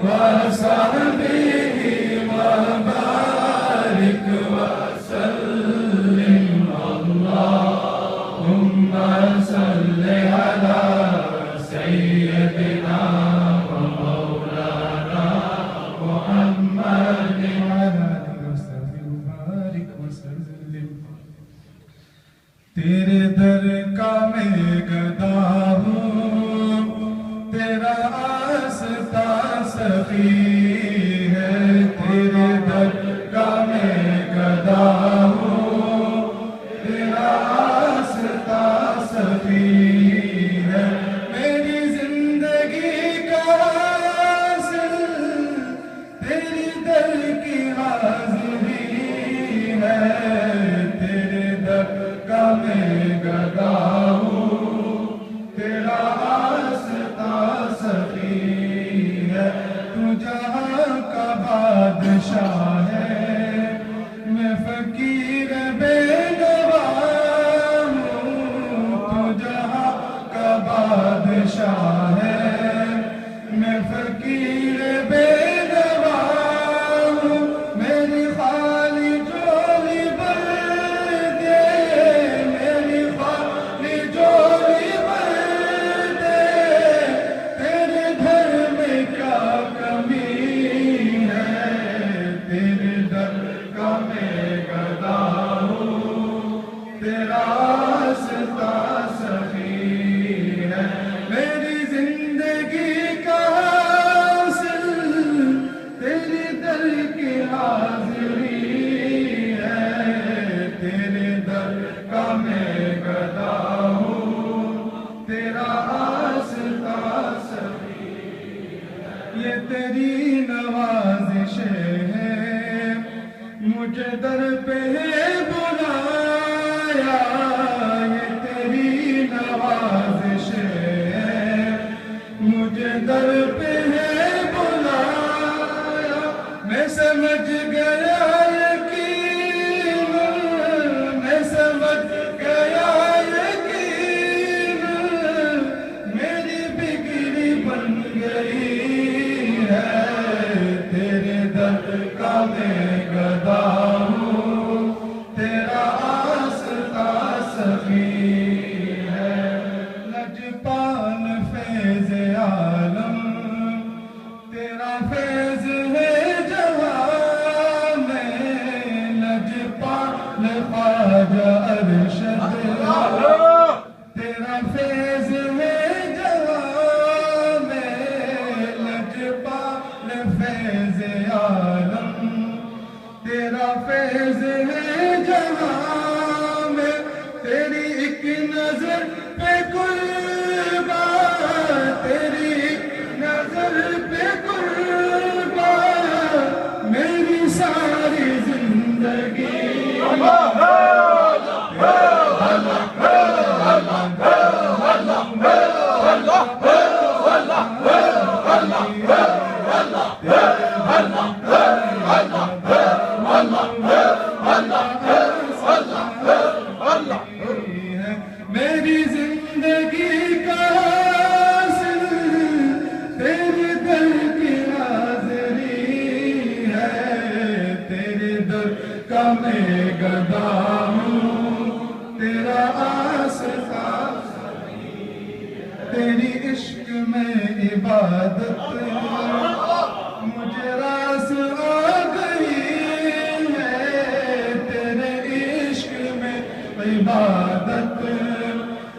وصحبه وبارك وسلم اللهم صل على سيدنا ومولانا محمد وعلى آله وصحبه وبارك وسلم تیرے در کا میں گدا ہوں تیرا آستہ سخی ہے تیرے در کا میں گدا ہوں تیرا آستہ سخی ہے میری زندگی کا حاصل تیری در کی حاضری ہے تیرے در کا میں گدا ہوں تیرا آستہ سخی ہے تو جہاں کا بادشاہ ہے میں فقیر بے نوا ہوں تو جہاں کا بادشاہ ہے میں فقیر بے نوا ہوں میری خالی جولی بھر دے میری خالی جولی بھر دے تیرے گھر میں کیا کمی ہے تیرے در کا میں گدا ہوں تیرا آستہ سخی ہے میری زندگی کا حاصل تیری در کی حاضری ہے تیرے در کا میں گدا ہوں تیرا آستہ سخی یہ تیری نوازش ہے مجھے در پہ بلایا یہ تیری نوازش ہے مجھے در پہ بلایا میں سمجھ گیا یقین میں سمجھ گیا یقین میری بگڑی بن گئی ہے تیرے در کا میں گدا ہوں تیرا آستہ سخی ہے لجپال فیض عالم تیرا فیض ہے جہاں میں لجپال خواجہ ارشد تیرا فیض ہے جہاں میں لجپال فیض عالم تیرا فیض ہے جہاں میں تیری ایک نظر پہ قربان تیری ایک نظر پہ قربان میری ساری زندگی میری زندگی کا حاصل تیرے در کی حاضری ہے تیرے در کا میں گدا ہوں تیرا آستہ تیری عشق میں عبادت مجھے راس آ گئی ہے تیرے عشق میں عبادت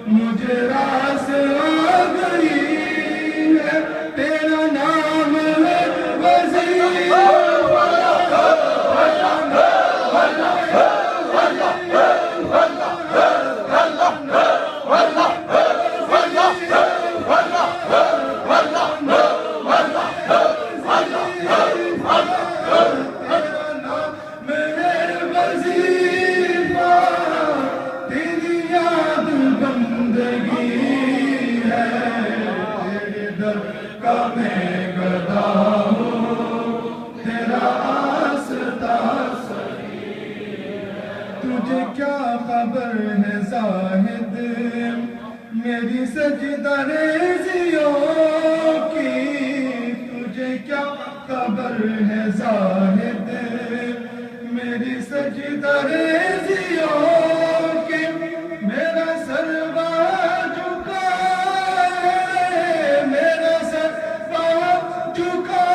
مجھے راس آ گئی ہے تیرا نام ہے وظیفہ تیری یاد بندگی ہے تیرے در کا میں گدا ہوں تیرا آستہ سخی تجھے کیا خبر ہے زاہد میری سجدہ ریزیوں کی تجھے کیا قبر ہے زاہد میری سجدہ ریزیوں کی میرا سر جھکا ہے میرا سر جھکا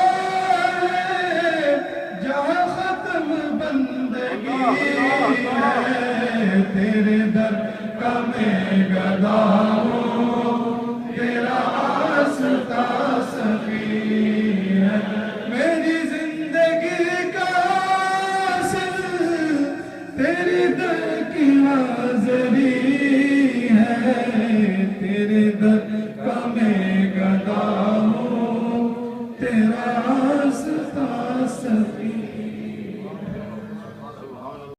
ہے جہاں ختم بندگی ہے تیرے در کا میں گدا ہوں تیرا آستا سخی ہے میری زندگی کا اصل تیرے در کی حاضری ہے تیرے در کا میں گدا ہوں تیرا آستا سخی